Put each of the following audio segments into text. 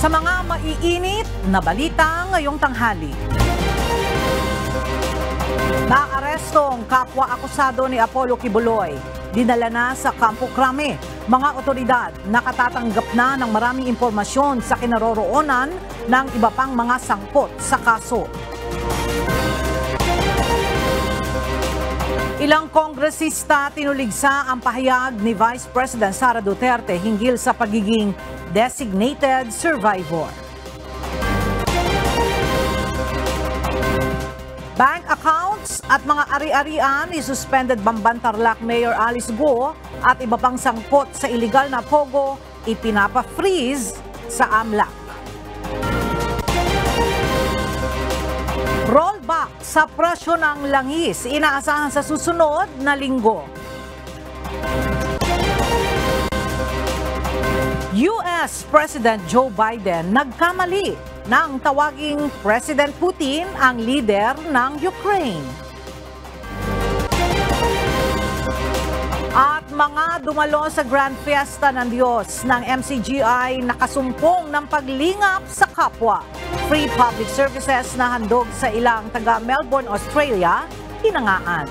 Sa mga maiinit na balita ngayong tanghali. Naarestong kapwa akusado ni Apollo Kibuloy. Dinala na sa Campo Crame. Mga otoridad nakatatanggap na ng maraming impormasyon sa kinaroroonan ng iba pang mga sangkot sa kaso. Ilang kongresista tinuligsa ang pahayag ni Vice President Sara Duterte hinggil sa pagiging designated survivor. Bank accounts at mga ari-arian ni suspended Bamban Tarlac Mayor Alice Go at iba pang sangkot sa iligal na pogo ipinapa-freeze sa AMLAC. Rollback sa presyo ng langis inaasahan sa susunod na linggo. US President Joe Biden nagkamali nang tawaging President Putin ang leader ng Ukraine. At mga dumalo sa Grand Fiesta ng Diyos ng MCGI nakasumpong ng paglingap sa kapwa. Free public services na handog sa ilang taga Melbourne, Australia, hinangaan.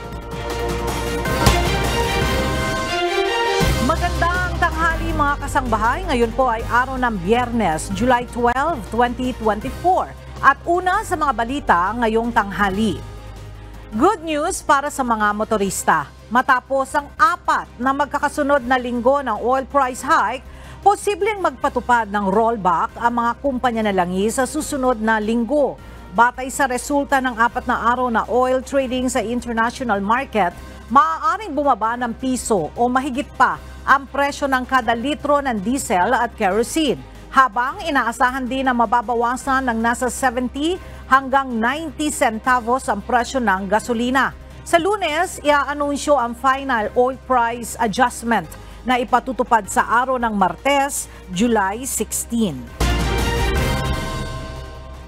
Magandang tanghali mga kasangbahay. Ngayon po ay araw ng Biyernes, July 12, 2024. At una sa mga balita ngayong tanghali. Good news para sa mga motorista. Matapos ang 4 na magkakasunod na linggo ng oil price hike, posibleng magpatupad ng rollback ang mga kumpanya na langis sa susunod na linggo. Batay sa resulta ng 4 na araw na oil trading sa international market, maaaring bumaba ng piso o mahigit pa ang presyo ng kada litro ng diesel at kerosene, habang inaasahan din na mababawasan ng nasa 70 hanggang 90 centavos ang presyo ng gasolina. Sa Lunes, iaanunsyo ang final oil price adjustment na ipatutupad sa araw ng Martes, July 16.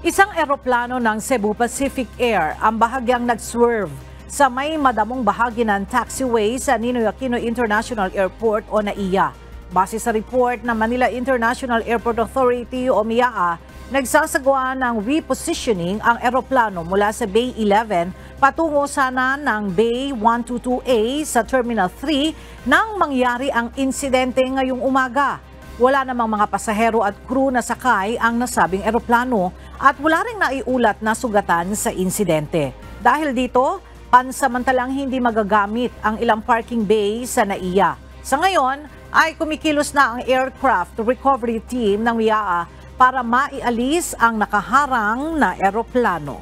Isang eroplano ng Cebu Pacific Air ang bahagyang nag-swerve sa may madamong bahagi ng taxiway sa Ninoy Aquino International Airport o NAIA. Base sa report ng Manila International Airport Authority o MIAA, nagsasagawa ng repositioning ang eroplano mula sa Bay 11 patungo sana ng Bay 122A sa Terminal 3 nang mangyari ang insidente ngayong umaga. Wala namang mga pasahero at crew na sakay ang nasabing eroplano at wala ring naiulat na sugatan sa insidente. Dahil dito, pansamantalang hindi magagamit ang ilang parking bay sa NAIA. Sa ngayon, ay kumikilos na ang aircraft recovery team ng MIAA para maialis ang nakaharang na eroplano.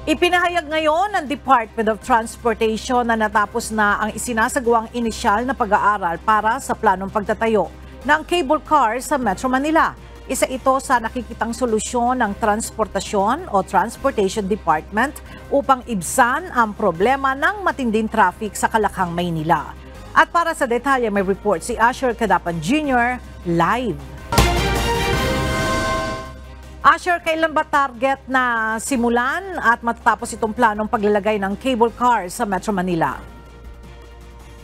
Ipinahayag ngayon ng Department of Transportation na natapos na ang isinasagawang inisyal na pag-aaral para sa planong pagtatayo ng cable car sa Metro Manila. Isa ito sa nakikitang solusyon ng Transportasyon o Transportation Department upang ibsan ang problema ng matinding traffic sa Kalakang, Maynila. At para sa detalye, may report si Asher Cadapan Jr. live. Asher, kailan ba target na simulan at matatapos itong planong paglalagay ng cable car sa Metro Manila?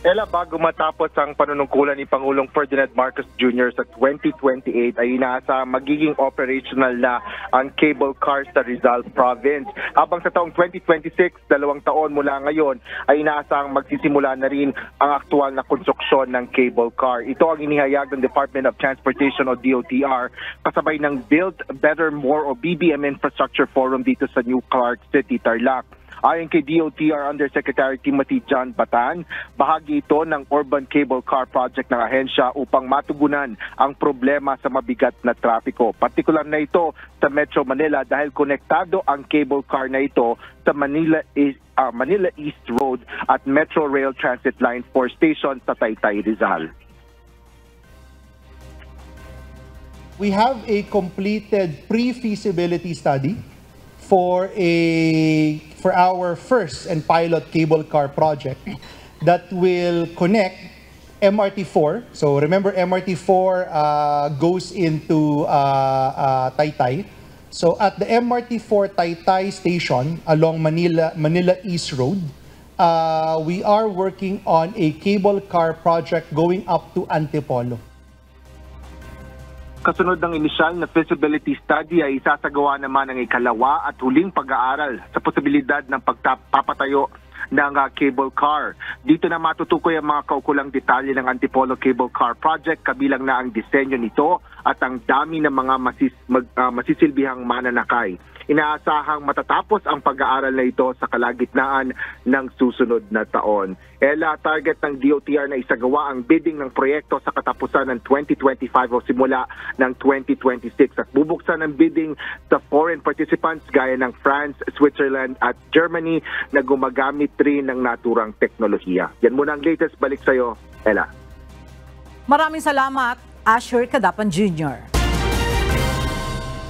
Ella, bago matapos ang panunungkulan ni Pangulong Ferdinand Marcos Jr. sa 2028 ay inaasa magiging operational na ang cable car sa Rizal Province. Habang sa taong 2026, 2 taon mula ngayon, ay inaasang magsisimula na rin ang aktual na konstruksyon ng cable car. Ito ang inihayag ng Department of Transportation o DOTR kasabay ng Build Better More o BBM Infrastructure Forum dito sa New Clark City, Tarlac. Ayon kay DOTR Undersecretary Timothy John Batan, bahagi ito ng Urban Cable Car Project ng ahensya upang matugunan ang problema sa mabigat na trapiko. Partikular na ito sa Metro Manila dahil konektado ang cable car na ito sa Manila East Road at Metro Rail Transit Line 4 Station sa Taytay, Rizal. We have a completed pre-feasibility study for our first and pilot cable car project that will connect MRT4. So remember, MRT4 goes into Taytay. So at the MRT4 Taytay station along Manila East Road, we are working on a cable car project going up to Antipolo. Kasunod ng inisyal na feasibility study ay isasagawa naman ang ikalawa at huling pag-aaral sa posibilidad ng pagpapatayo ng cable car. Dito na matutukoy ang mga kaukulang detalye ng Antipolo Cable Car Project, kabilang na ang disenyo nito at ang dami ng mga masisilbihang mananakay. Inaasahang matatapos ang pag-aaral na ito sa kalagitnaan ng susunod na taon. Ella, target ng DOTR na isagawa ang bidding ng proyekto sa katapusan ng 2025 o simula ng 2026 at bubuksan ang bidding sa foreign participants gaya ng France, Switzerland at Germany na gumagamit rin ng naturang teknolohiya. Yan muna ang latest. Balik sa'yo, Ella. Maraming salamat, Asher Cadapan Jr.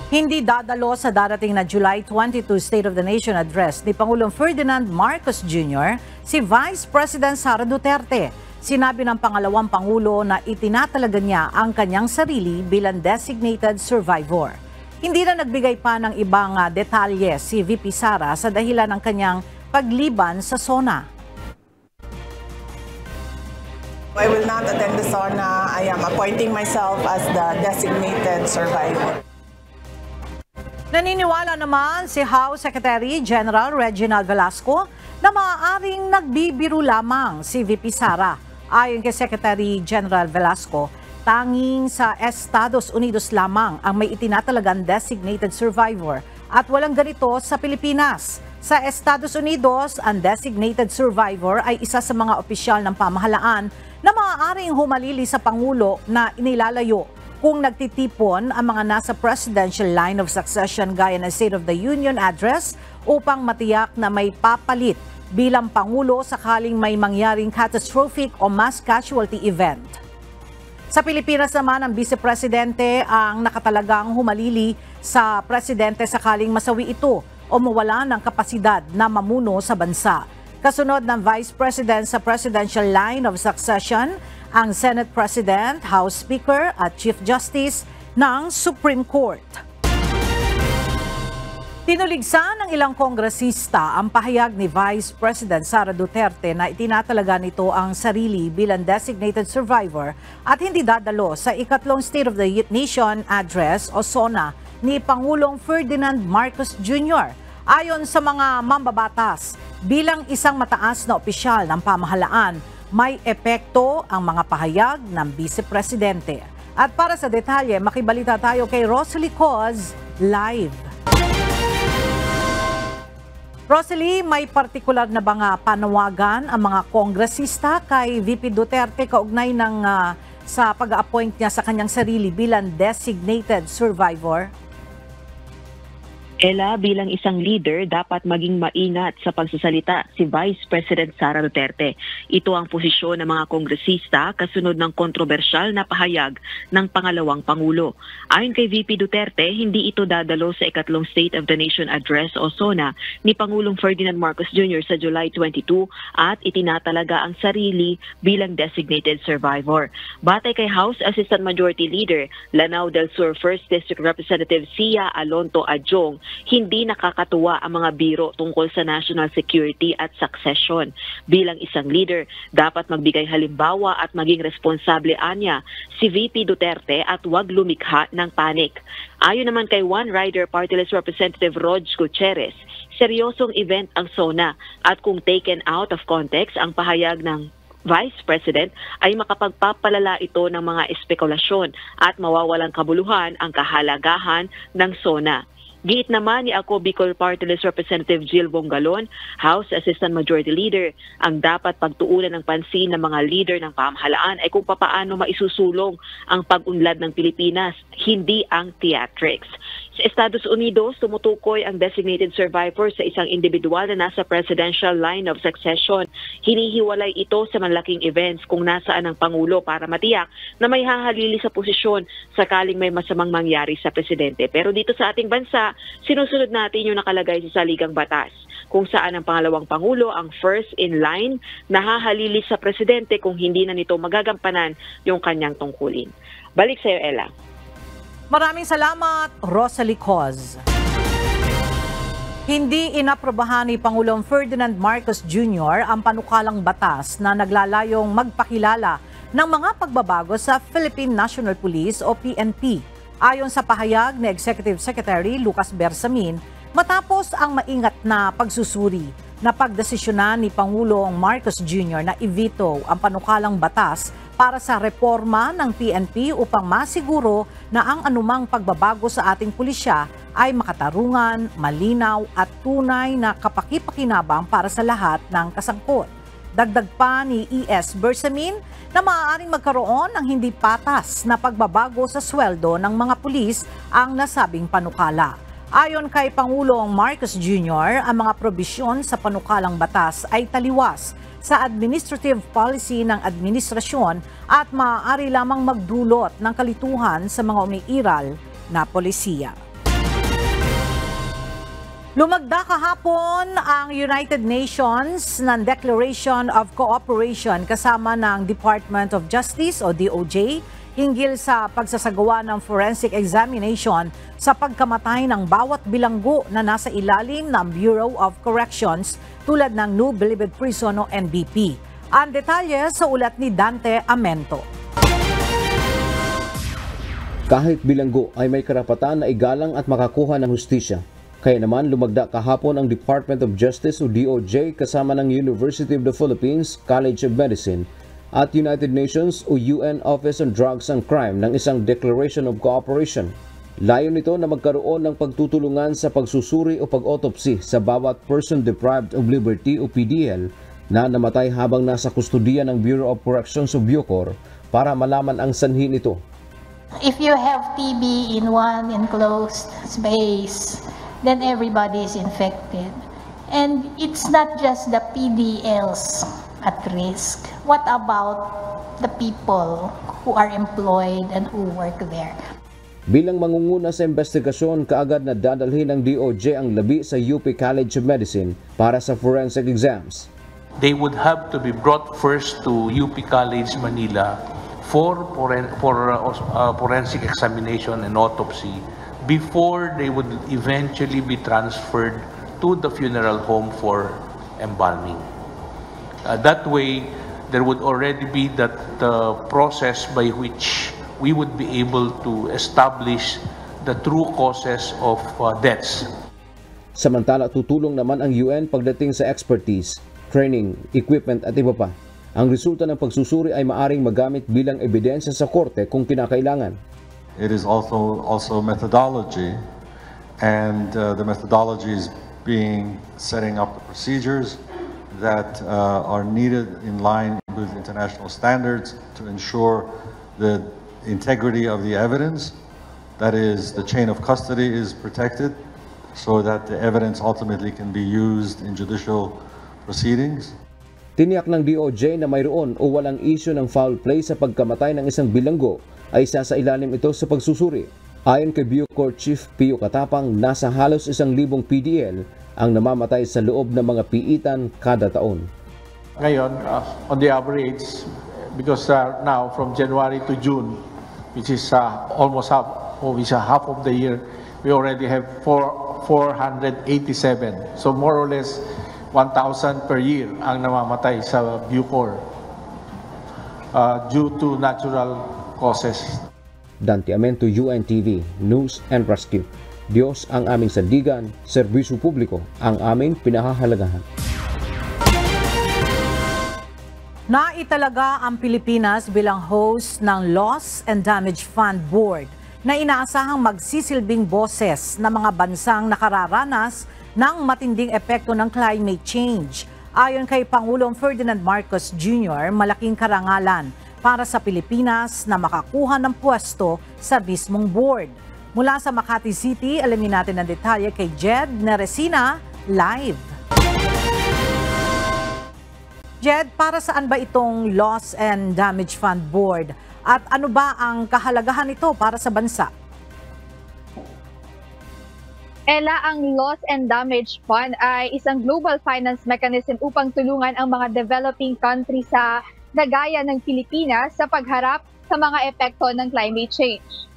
Hindi dadalo sa darating na July 22 State of the Nation Address ni Pangulong Ferdinand Marcos Jr. si Vice President Sara Duterte. Sinabi ng pangalawang Pangulo na itinatalaga niya ang kanyang sarili bilang designated survivor. Hindi na nagbigay pa ng ibang detalye si VP Sara sa dahilan ng kanyang pagliban sa SONA. I will not attend the SONA. I am appointing myself as the designated survivor. Naniniwala naman si House Secretary General Reginald Velasco na maaaring nagbibiro lamang si VP Sara. Ayon kay Secretary General Velasco, tanging sa Estados Unidos lamang ang may itinatalagang designated survivor at walang ganito sa Pilipinas. Sa Estados Unidos, ang designated survivor ay isa sa mga opisyal ng pamahalaan na maaaring humalili sa Pangulo na inilalayo kung nagtitipon ang mga nasa presidential line of succession gaya ng State of the Union Address upang matiyak na may papalit bilang Pangulo sakaling may mangyaring catastrophic o mass casualty event. Sa Pilipinas naman, ang Vice Presidente ang nakatalagang humalili sa Presidente sakaling masawi ito o mawala ng kapasidad na mamuno sa bansa. Kasunod ng Vice President sa presidential line of succession, ang Senate President, House Speaker at Chief Justice ng Supreme Court. Tinuligsa ng ilang kongresista ang pahayag ni Vice President Sara Duterte na itinatalaga nito ang sarili bilang designated survivor at hindi dadalo sa ikatlong State of the Nation Address o SONA ni Pangulong Ferdinand Marcos Jr. Ayon sa mga mambabatas, bilang isang mataas na opisyal ng pamahalaan, may epekto ang mga pahayag ng Vice Presidente. At para sa detalye, makibalita tayo kay Rosalie Coz live. Rosalie, may partikular na ba panawagan ang mga kongresista kay VP Duterte kaugnay ng sa pag-appoint niya sa kanyang sarili bilang designated survivor? Ella, bilang isang leader, dapat maging maingat sa pagsasalita si Vice President Sara Duterte. Ito ang posisyon ng mga kongresista kasunod ng kontrobersyal na pahayag ng pangalawang Pangulo. Ayon kay VP Duterte, hindi ito dadalo sa ikatlong State of the Nation Address o SONA ni Pangulong Ferdinand Marcos Jr. sa July 22 at itinatalaga ang sarili bilang designated survivor. Batay kay House Assistant Majority Leader Lanao del Sur 1st District Representative Sia Alonto Adjong, hindi nakakatuwa ang mga biro tungkol sa national security at succession. Bilang isang leader, dapat magbigay halimbawa at maging responsable anya si VP Duterte at huwag lumikha ng panic. Ayon naman kay One Rider Party List Representative Rog Gutierrez, seryosong event ang SONA at kung taken out of context ang pahayag ng Vice President ay makapagpapalala ito ng mga espekulasyon at mawawalang kabuluhan ang kahalagahan ng SONA. Giit naman ni Ako Bicol Party List Representative Jill Bongalon, House Assistant Majority Leader, ang dapat pagtuunan ng pansin ng mga leader ng pamahalaan ay kung papaano maisusulong ang pag-unlad ng Pilipinas, hindi ang theatrics. Sa Estados Unidos, tumutukoy ang designated survivor sa isang individual na nasa presidential line of succession. Hinihiwalay ito sa malaking events kung nasaan ang Pangulo para matiyak na may hahalili sa posisyon sakaling may masamang mangyari sa presidente. Pero dito sa ating bansa, sinusunod natin yung nakalagay sa saligang batas, kung saan ang pangalawang Pangulo ang first in line na hahalili sa presidente kung hindi na nito magagampanan yung kanyang tungkulin. Balik sa iyo, Ella. Maraming salamat, Rosalie Coz. Hindi inaprobahan ni Pangulong Ferdinand Marcos Jr. ang panukalang batas na naglalayong magpakilala ng mga pagbabago sa Philippine National Police o PNP. Ayon sa pahayag ni Executive Secretary Lucas Bersamin, matapos ang maingat na pagsusuri, napagdesisyonan ni Pangulong Marcos Jr. na i-veto ang panukalang batas para sa reforma ng PNP upang masiguro na ang anumang pagbabago sa ating pulisya ay makatarungan, malinaw at tunay na kapaki-pakinabang para sa lahat ng kasangkot. Dagdag pa ni E.S. Bersamin na maaaring magkaroon ng hindi patas na pagbabago sa sweldo ng mga pulis ang nasabing panukala. Ayon kay Pangulong Marcos Jr., ang mga probisyon sa panukalang batas ay taliwas sa administrative policy ng administrasyon at maaari lamang magdulot ng kalituhan sa mga umiiral na polisiya. Lumagda kahapon ang United Nations ng Declaration of Cooperation kasama ng Department of Justice o DOJ hinggil sa pagsasagawa ng forensic examination sa pagkamatay ng bawat bilanggo na nasa ilalim ng Bureau of Corrections tulad ng New Bilibid Prison o NBP. Ang detalye sa ulat ni Dante Amento. Kahit bilanggo ay may karapatan na igalang at makakuha ng hustisya. Kaya naman lumagda kahapon ang Department of Justice o DOJ kasama ng University of the Philippines College of Medicine at United Nations o UN Office on Drugs and Crime ng isang Declaration of Cooperation. Layon nito na magkaroon ng pagtutulungan sa pagsusuri o pag-autopsy sa bawat person deprived of liberty o PDL na namatay habang nasa kustudiya ng Bureau of Corrections o BUCOR para malaman ang sanhi nito. If you have TB in one enclosed space, then everybody is infected. And it's not just the PDLs at risk. What about the people who are employed and who work there? Bilang mangunguna sa investigasyon, kaagad na dadalhin ng DOJ ang labi sa UP College of Medicine para sa forensic exams. They would have to be brought first to UP College Manila for forensic examination and autopsy before they would eventually be transferred to the funeral home for embalming. That way, there would already be that process by which we would be able to establish the true causes of deaths. Samantala, tutulong naman ang UN pagdating sa expertise, training, equipment at iba pa. Ang resulta ng pagsusuri ay maaring magamit bilang ebidensya sa korte kung kinakailangan. It is also methodology, and the methodology is setting up the procedures that are needed in line with international standards to ensure the integrity of the evidence. That is, the chain of custody is protected so that the evidence ultimately can be used in judicial proceedings. Tiniyak ng DOJ na mayroon o walang isyu ng foul play sa pagkamatay ng isang bilanggo ay isasailalim ito sa pagsusuri. Ayon kay BUCOR Chief Pio Katapang, nasa halos 1,000 PDL ang namamatay sa loob ng mga piitan kada taon. Ngayon, on the average, because now from January to June, which is almost half of the year, we already have 487. So more or less 1,000 per year ang namamatay sa BUCOR due to natural causes. Dante Amento, UNTV, News and Rescue. Diyos ang aming sandigan, serbisyo publiko ang aming pinahahalagahan. Naitalaga ang Pilipinas bilang host ng Loss and Damage Fund Board na inaasahang magsisilbing boses ng mga bansang nakararanas ng matinding epekto ng climate change. Ayon kay Pangulong Ferdinand Marcos Jr., malaking karangalan para sa Pilipinas na makakuha ng pwesto sa mismong board. Mula sa Makati City, alamin natin ang detalye kay Jed Neresina, live. Jed, para saan ba itong Loss and Damage Fund Board? At ano ba ang kahalagahan nito para sa bansa? Ella, ang Loss and Damage Fund ay isang global finance mechanism upang tulungan ang mga developing countries sa gaya ng Pilipinas sa pagharap sa mga epekto ng climate change.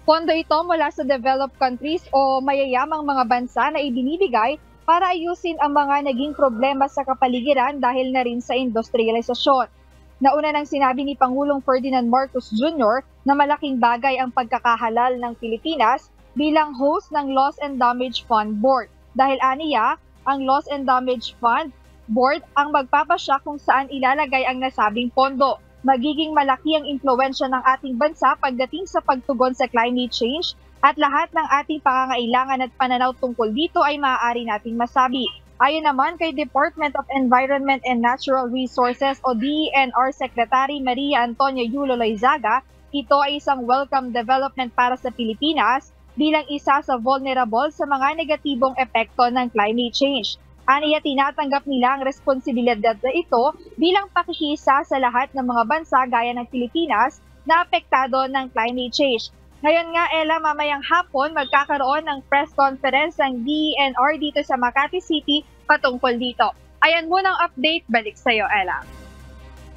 Pondo ito mula sa developed countries o mayayamang mga bansa na ibinibigay para ayusin ang mga naging problema sa kapaligiran dahil na rin sa industrialisasyon. Nauna nang sinabi ni Pangulong Ferdinand Marcos Jr. na malaking bagay ang pagkakahalal ng Pilipinas bilang host ng Loss and Damage Fund Board. Dahil aniya, ang Loss and Damage Fund Board ang magpapasya kung saan ilalagay ang nasabing pondo. Magiging malaki ang impluwensya ng ating bansa pagdating sa pagtugon sa climate change at lahat ng ating pangangailangan at pananaw tungkol dito ay maaari nating masabi. Ayon naman kay Department of Environment and Natural Resources o DENR Secretary Maria Antonia Yulo Loizaga, ito ay isang welcome development para sa Pilipinas bilang isa sa vulnerable sa mga negatibong epekto ng climate change. Aniya tinatanggap nila ang responsibilidad na ito bilang pakikisa sa lahat ng mga bansa gaya ng Pilipinas na apektado ng climate change. Ngayon nga, Ella, mamayang hapon magkakaroon ng press conference ng DENR dito sa Makati City patungkol dito. Ayan muna ang update. Balik sa iyo, Ella.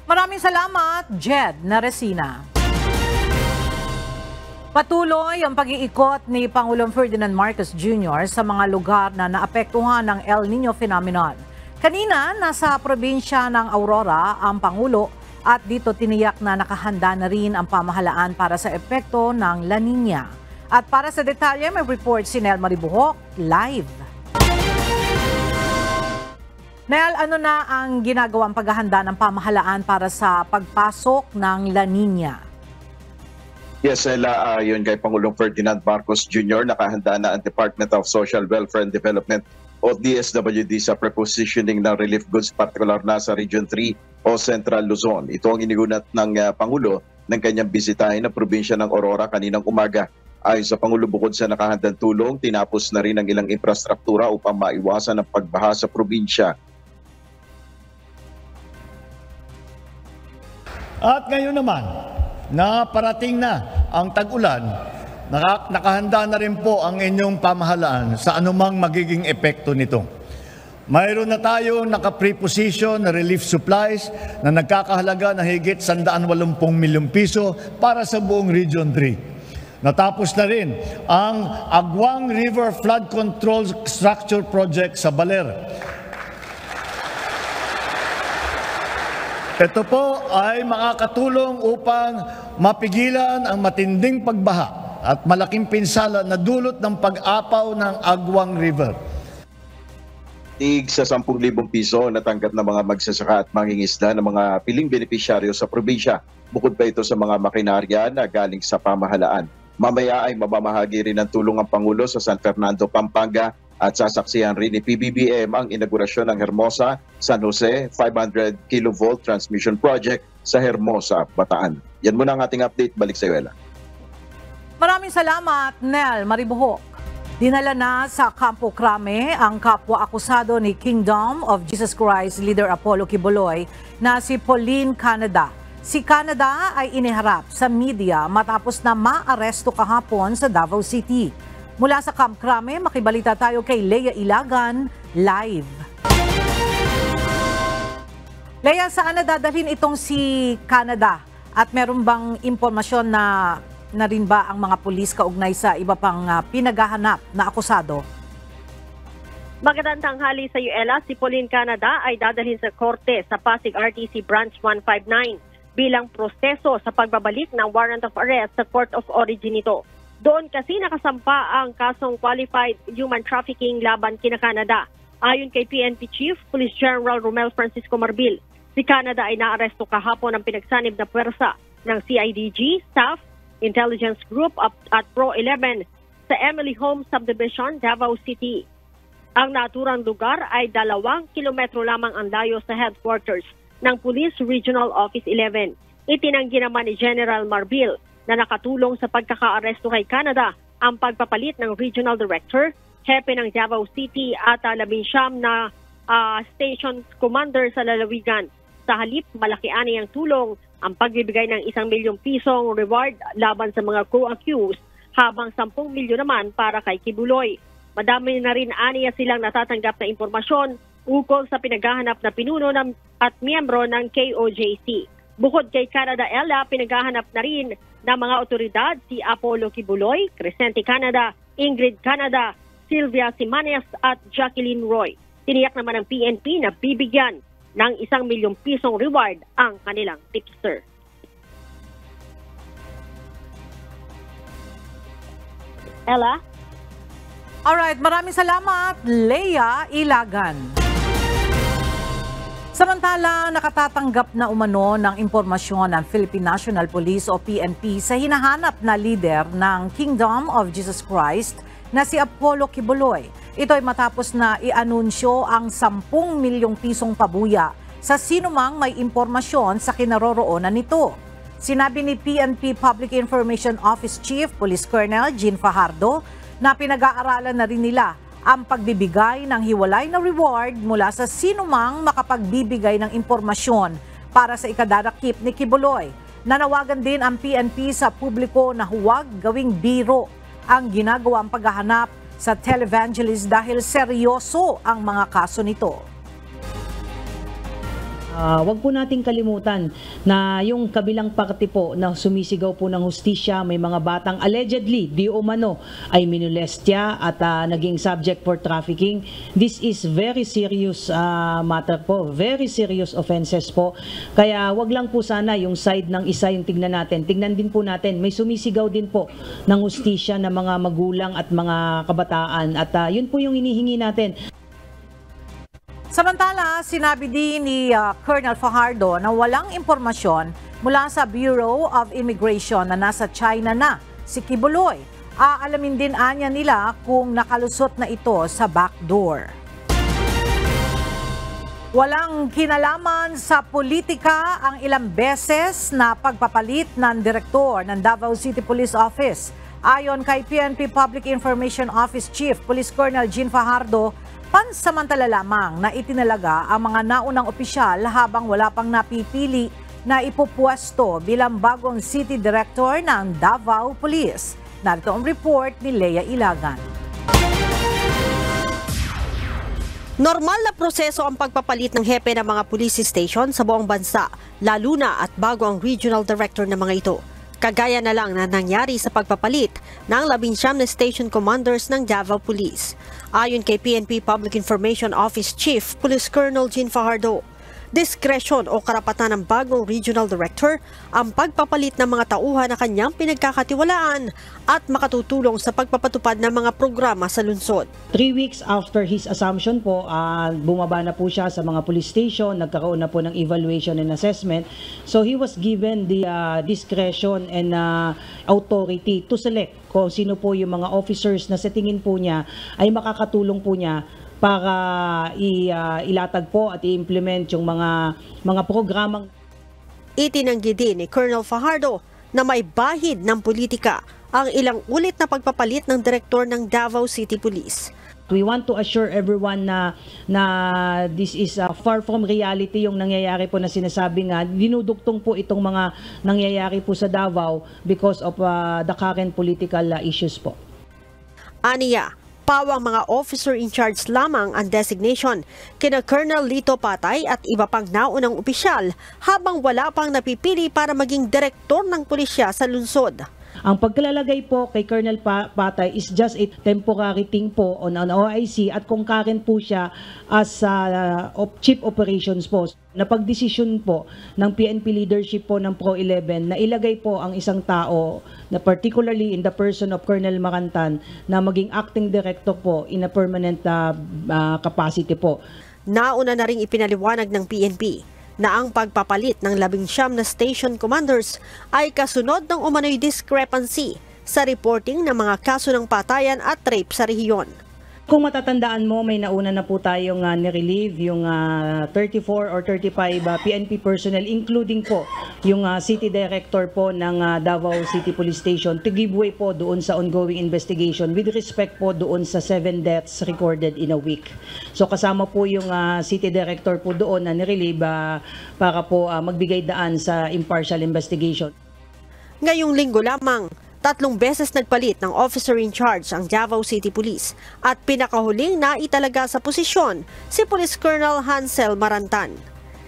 Maraming salamat, Jed Naresina. Patuloy ang pag-iikot ni Pangulong Ferdinand Marcos Jr. sa mga lugar na naapektuhan ng El Niño phenomenon. Kanina, nasa probinsya ng Aurora ang Pangulo at dito tiniyak na nakahanda na rin ang pamahalaan para sa epekto ng La Niña. At para sa detalye, may report si Nel Maribuhok live. Nel, ano na ang ginagawang paghahanda ng pamahalaan para sa pagpasok ng La Niña? Yes, Ella, yun kay Pangulong Ferdinand Marcos Jr. nakahanda na ang Department of Social Welfare and Development o DSWD sa prepositioning ng relief goods, particular na sa Region 3 o Central Luzon. Ito ang inigunat ng Pangulo ng kanyang bisitahin na probinsya ng Aurora kaninang umaga. Ayon sa Pangulo, bukod sa nakahandang tulong, tinapos na rin ang ilang infrastruktura upang maiwasan ang pagbaha sa probinsya. At ngayon naman, na parating na ang tag-ulan, nakahanda na rin po ang inyong pamahalaan sa anumang magiging epekto nito. Mayroon na tayo naka-preposition na relief supplies na nagkakahalaga na higit 180 milyong piso para sa buong Region 3. Natapos na rin ang Agwang River Flood Control Structure Project sa Baler. Ito po ay makakatulong upang mapigilan ang matinding pagbaha at malaking pinsala na dulot ng pag-apaw ng Agwang River. Tig sa 10,000 piso natanggap ng mga magsasaka at mangingisda ng mga piling benepisyaryo sa probinsya. Bukod pa ito sa mga makinarya na galing sa pamahalaan. Mamaya ay mabamahagi rin ng tulong ang Pangulo sa San Fernando, Pampanga at sasaksihan rin ni PBBM ang inaugurasyon ng Hermosa, San Jose 500 kV transmission project sa Hermosa, Bataan. Yan muna ang ating update. Balik sa iyo, Ella. Maraming salamat, Nel Maribuhok. Dinala na sa Campo Crame ang kapwa-akusado ni Kingdom of Jesus Christ leader Apollo Kibuloy na si Pauline Canada. Si Canada ay iniharap sa media matapos na maaresto kahapon sa Davao City. Mula sa Camp Crame, makibalita tayo kay Leia Ilagan, live. Leia, saan na dadalhin itong si Canada? At meron bang impormasyon na rin ba ang mga pulis kaugnay sa iba pang pinaghahanap na akusado? Magandang tanghali sa iyo, Ella. Si Pauline Canada ay dadalhin sa korte sa Pasig RTC Branch 159 bilang proseso sa pagbabalik ng warrant of arrest sa court of origin nito. Doon kasi nakasampa ang kasong qualified human trafficking laban kina Canada. Ayon kay PNP Chief Police General Romel Francisco Marbil, si Canada ay naaresto kahapon ng pinagsanib na puwersa ng CIDG, staff, intelligence group at Pro 11 sa Emily Home Subdivision, Davao City. Ang naturang lugar ay 2 kilometro lamang ang layo sa headquarters ng Police Regional Office 11. Itinanggi naman ni General Marbil na nakatulong sa pagkakaaresto kay Canada ang pagpapalit ng Regional Director, hepe ng Davao City at 19 na station commander sa lalawigan. Sa halip, malaki ani ang tulong ang pagbibigay ng 1 milyong pisong reward laban sa mga co-accused habang 10 milyon naman para kay Kibuloy. Madami na rin aniya silang natatanggap na impormasyon ukol sa pinaghahanap na pinuno at miyembro ng KOJC. Bukod kay Canada Ella, pinaghahanap na rin ng mga otoridad si Apollo Kibuloy, Crescente Canada, Ingrid Canada, Sylvia Simanes at Jacqueline Roy. Tiniyak naman ng PNP na bibigyan ng 1 milyong pisong reward ang kanilang tipster. Ella? Alright, maraming salamat, Leia Ilagan. Samantala, nakatatanggap na umano ng impormasyon ng Philippine National Police o PNP sa hinahanap na leader ng Kingdom of Jesus Christ na si Apollo Kibuloy. Ito ay matapos na i-anunsyo ang 10 milyong pisong pabuya sa sinumang may impormasyon sa kinaroroonan nito. Sinabi ni PNP Public Information Office Chief Police Colonel Jean Fajardo na pinag-aaralan na rin nila ang pagbibigay ng hiwalay na reward mula sa sinumang makapagbibigay ng impormasyon para sa ikadadakip ni Kibuloy. Nanawagan din ang PNP sa publiko na huwag gawing biro ang ginagawang paghahanap sa televangelist dahil seryoso ang mga kaso nito. Huwag po nating kalimutan na yung kabilang parte po na sumisigaw po ng hustisya, may mga batang allegedly, di umano, ay minolestya at naging subject for trafficking. This is very serious matter po, very serious offenses po. Kaya wag lang po sana yung side ng isa yung tignan natin. Tignan din po natin, may sumisigaw din po ng hustisya na mga magulang at mga kabataan at yun po yung hinihingi natin. Samantala, sinabi din ni Colonel Fajardo na walang impormasyon mula sa Bureau of Immigration na nasa China na si Kibuloy. Aalamin din anya nila kung nakalusot na ito sa backdoor. Walang kinalaman sa politika ang ilang beses na pagpapalit ng direktor ng Davao City Police Office. Ayon kay PNP Public Information Office Chief Police Colonel Jean Fajardo, pansamantala lamang na itinalaga ang mga naunang opisyal habang wala pang napipili na ipupwesto bilang bagong City Director ng Davao Police. Narito ang report ni Leia Ilagan. Normal na proseso ang pagpapalit ng hepe ng mga police station sa buong bansa, lalo na at bago ang regional director ng mga ito. Kagaya na lang na nangyari sa pagpapalit ng 19 na station commanders ng Davao Police. Ayon kay PNP Public Information Office Chief Police Colonel Jean Fajardo, diskresyon o karapatan ng bagong regional director ang pagpapalit ng mga tauhan na kanyang pinagkakatiwalaan at makatutulong sa pagpapatupad ng mga programa sa lungsod. 3 weeks after his assumption po, bumaba na po siya sa mga police station, nagkaroon na po ng evaluation and assessment. So he was given the discretion and authority to select kung sino po yung mga officers na sa tingin po niya ay makakatulong po niya para ilatag po at i-implement yung mga programang. Itinanggi din ni Colonel Fajardo na may bahid ng politika ang ilang ulit na pagpapalit ng direktor ng Davao City Police. We want to assure everyone na this is far from reality yung nangyayari po na sinasabi nga. Dinudugtong po itong mga nangyayari po sa Davao because of the current political issues po. Aniya, pawang mga officer in charge lamang ang designation kina Colonel Lito Patay at iba pang naunang opisyal habang wala pang napipili para maging direktor ng pulisya sa lungsod. Ang pagkalalagay po kay Colonel Patay is just a temporary thing po on OIC at concurrent po siya as Chief Operations po. Napagdesisyon po ng PNP leadership po ng Pro 11 na ilagay po ang isang tao na particularly in the person of Colonel Marantan na maging acting director po in a permanent capacity po. Nauna na ring ipinaliwanag ng PNP na ang pagpapalit ng 19 na station commanders ay kasunod ng umano'y discrepancy sa reporting ng mga kaso ng patayan at rape sa rehiyon. Kung matatandaan mo, may nauna na po tayong nirelieve yung 34 or 35 PNP personnel, including po yung city director po ng Davao City Police Station to give way po doon sa ongoing investigation with respect po doon sa 7 deaths recorded in a week. So kasama po yung city director po doon na nirelieve para po magbigay daan sa impartial investigation. Ngayong linggo lamang, 3 beses nagpalit ng officer in charge ang Davao City Police at pinakahuling na italaga sa posisyon si Police Colonel Hansel Marantan.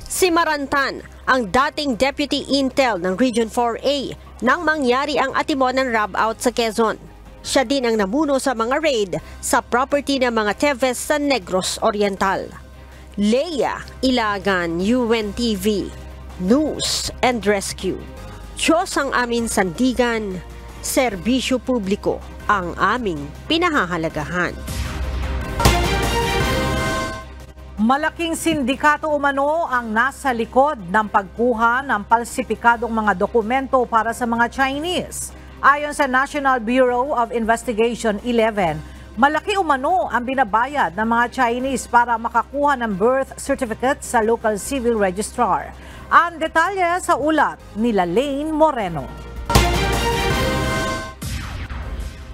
Si Marantan ang dating Deputy Intel ng Region 4A nang mangyari ang atimon ng rob-out sa Quezon. Siya din ang namuno sa mga raid sa property ng mga Teves sa Negros Oriental. Leia Ilagan, UNTV, News and Rescue. Diyos ang aming sandigan, serbisyo publiko ang aming pinahahalagahan. Malaking sindikato umano ang nasa likod ng pagkuha ng palsipikadong mga dokumento para sa mga Chinese. Ayon sa National Bureau of Investigation 11, malaki umano ang binabayad ng mga Chinese para makakuha ng birth certificate sa local civil registrar. Ang detalye sa ulat nila Lane Moreno.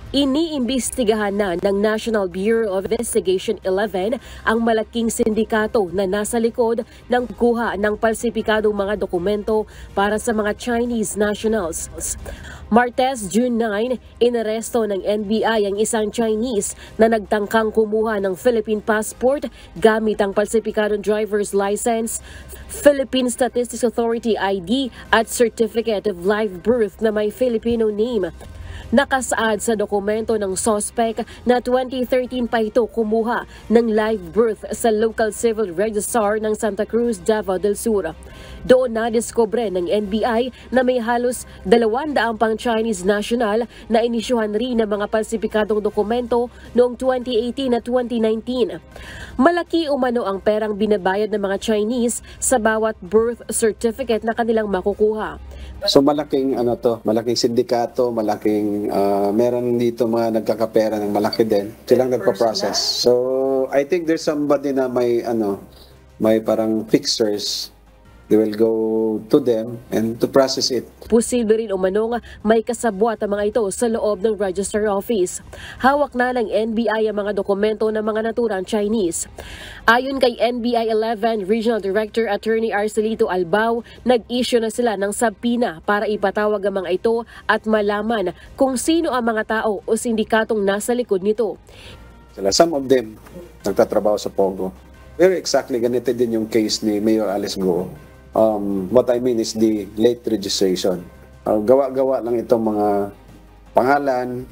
Iniimbestigahan na ng National Bureau of Investigation 11 ang malaking sindikato na nasa likod ng kuha ng palsipikadong mga dokumento para sa mga Chinese nationals. Martes, June 9, inaresto ng NBI ang isang Chinese na nagtangkang kumuha ng Philippine passport gamit ang palsipikadong driver's license, Philippine Statistics Authority ID at Certificate of Live Birth na may Filipino name. Nakasaad sa dokumento ng suspect na 2013 pa ito kumuha ng live birth sa local civil registrar ng Santa Cruz, Davao del Sur. Doon nadiskubre ng NBI na may halos 200 pang Chinese national na inisyuhan rin ng mga palsipikadong dokumento noong 2018 at 2019. Malaki umano ang perang binabayad ng mga Chinese sa bawat birth certificate na kanilang makukuha. So malaking malaking sindikato, malaking meron dito mga nagkakapera ng malaki din. Silang nagpa-process. So I think there's somebody na may may parang fixers. They will go to them and to process it. Posible rin umanong may kasabwat ang mga ito sa loob ng Register Office. Hawak na ng NBI ang mga dokumento ng mga naturang Chinese. Ayon kay NBI 11 Regional Director Attorney Arcelito Albao, nag-issue na sila ng subpoena para ipatawag ang mga ito at malaman kung sino ang mga tao o sindikatong nasa likod nito. Some of them nagtatrabaho sa Pogo. Very exactly ganito din yung case ni Mayor Alice Go. What I mean is the late registration. Gawa-gawa lang itong mga pangalan,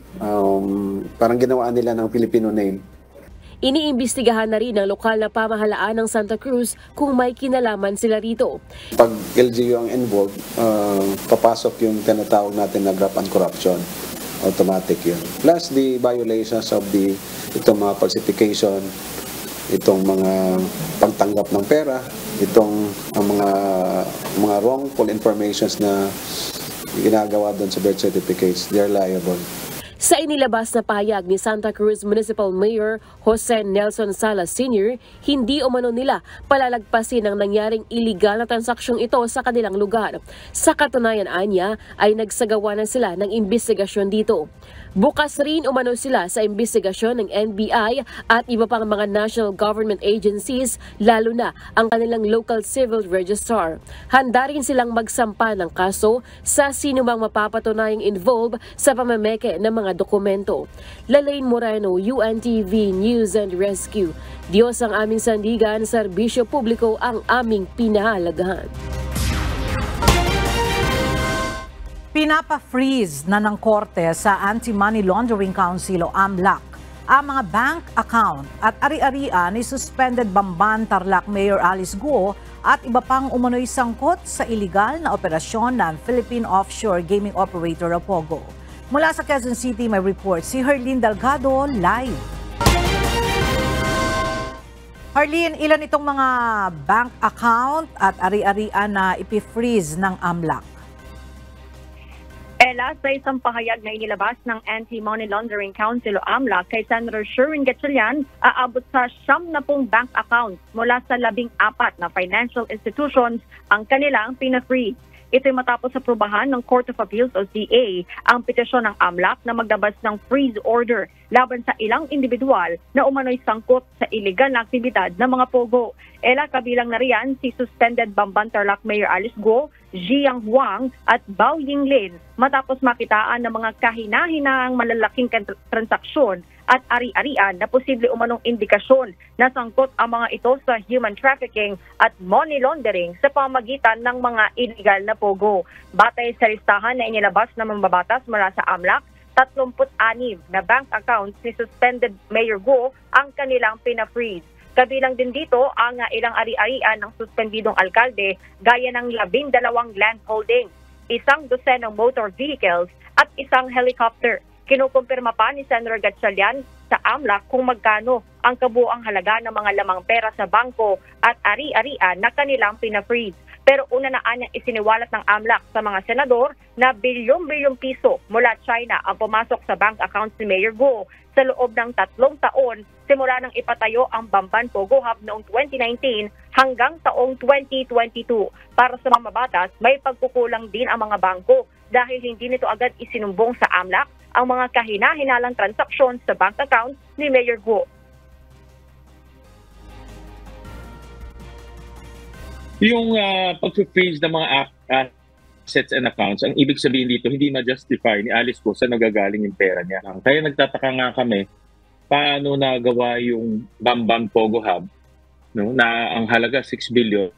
parang ginawaan nila ng Filipino name. Iniimbestigahan na rin ng lokal na pamahalaan ng Santa Cruz kung may kinalaman sila rito. Pag LGU ang involved, papasok yung tinatawag natin na graft and corruption. Automatic yun. Plus the violations of itong mga falsification, itong mga pagtanggap ng pera, itong mga wrongful informations na ginagawa doon sa birth certificates, they are liable. Sa inilabas na pahayag ni Santa Cruz Municipal Mayor Jose Nelson Salas Sr., hindi umano nila palalagpasin ang nangyaring iligal na transaksyong ito sa kanilang lugar. Sa katunayan anya ay nagsagawa na sila ng imbestigasyon dito. Bukas rin umano sila sa imbestigasyon ng NBI at iba pang mga national government agencies, lalo na ang kanilang local civil registrar. Handa rin silang magsampa ng kaso sa sinumang mapapatunayang involved sa pamameke ng mga dokumento. Lalaine Moreno, UNTV News and Rescue. Diyos ang aming sandigan, serbisyo publiko ang aming pinahalagahan. Pinapa-freeze na ng korte sa Anti-Money Laundering Council o AMLAC ang mga bank account at ari-arian ni Suspended Bamban Tarlac Mayor Alice Guo at iba pang umunoy sangkot sa iligal na operasyon ng Philippine Offshore Gaming Operator o POGO. Mula sa Quezon City, may report si Herlene Delgado live. Herlene, ilan itong mga bank account at ari-arian na ipi-freeze ng AMLAC? Ella, sa isang pahayag na inilabas ng Anti-Money Laundering Council o AMLAC kay Senator Sherwin Gatchalian, aabot sa 70 bank accounts mula sa 14 na financial institutions ang kanilang pina-freeze. Ito'y matapos aprubahan ng Court of Appeals o CA ang petisyon ng AMLAC na maglabas ng freeze order laban sa ilang individual na umano'y sangkot sa iligal na aktibidad ng mga POGO. Ela, kabilang na riyan si Suspended Bamban Tarlac Mayor Alice Guo, Jiang Huang at Bao Yinglin matapos makitaan ng mga kahina-hinahang malalaking transaksyon at ari-arian na posible umanong indikasyon na sangkot ang mga ito sa human trafficking at money laundering sa pamagitan ng mga illegal na POGO. Batay sa listahan na inilabas ng mambabatas mula sa AMLAC, 36 na bank accounts ni Suspended Mayor Guo ang kanilang pina-freeze. Kabilang din dito ang ilang ari-arian ng suspendidong alkalde gaya ng 12 land holding, 1 dosenang motor vehicles at 1 helicopter. Kinukumpirma pa ni Senator Gatchalian sa AMLAC kung magkano ang kabuuang halaga ng mga lamang pera sa bangko at ari-arian na kanilang pina-freeze. Pero una na anyang isiniwalat ng AMLAC sa mga senador na bilyong-bilyong piso mula China ang pumasok sa bank accounts ni Mayor Guo sa loob ng 3 taon simula nang ipatayo ang Bamban Pogo Hub noong 2019 hanggang taong 2022. Para sa mga mabatas, may pagkukulang din ang mga bangko dahil hindi nito agad isinumbong sa AMLAC ang mga kahina-hinalang transaksyon sa bank accounts ni Mayor Guo. Yung pag-freeze ng mga assets and accounts, ang ibig sabihin dito, hindi ma-justify ni Alice Guo sa nagagaling yung pera niya. Kaya nagtataka nga kami, paano nagawa yung Bamban Pogo Hub, no, na ang halaga 6 billion,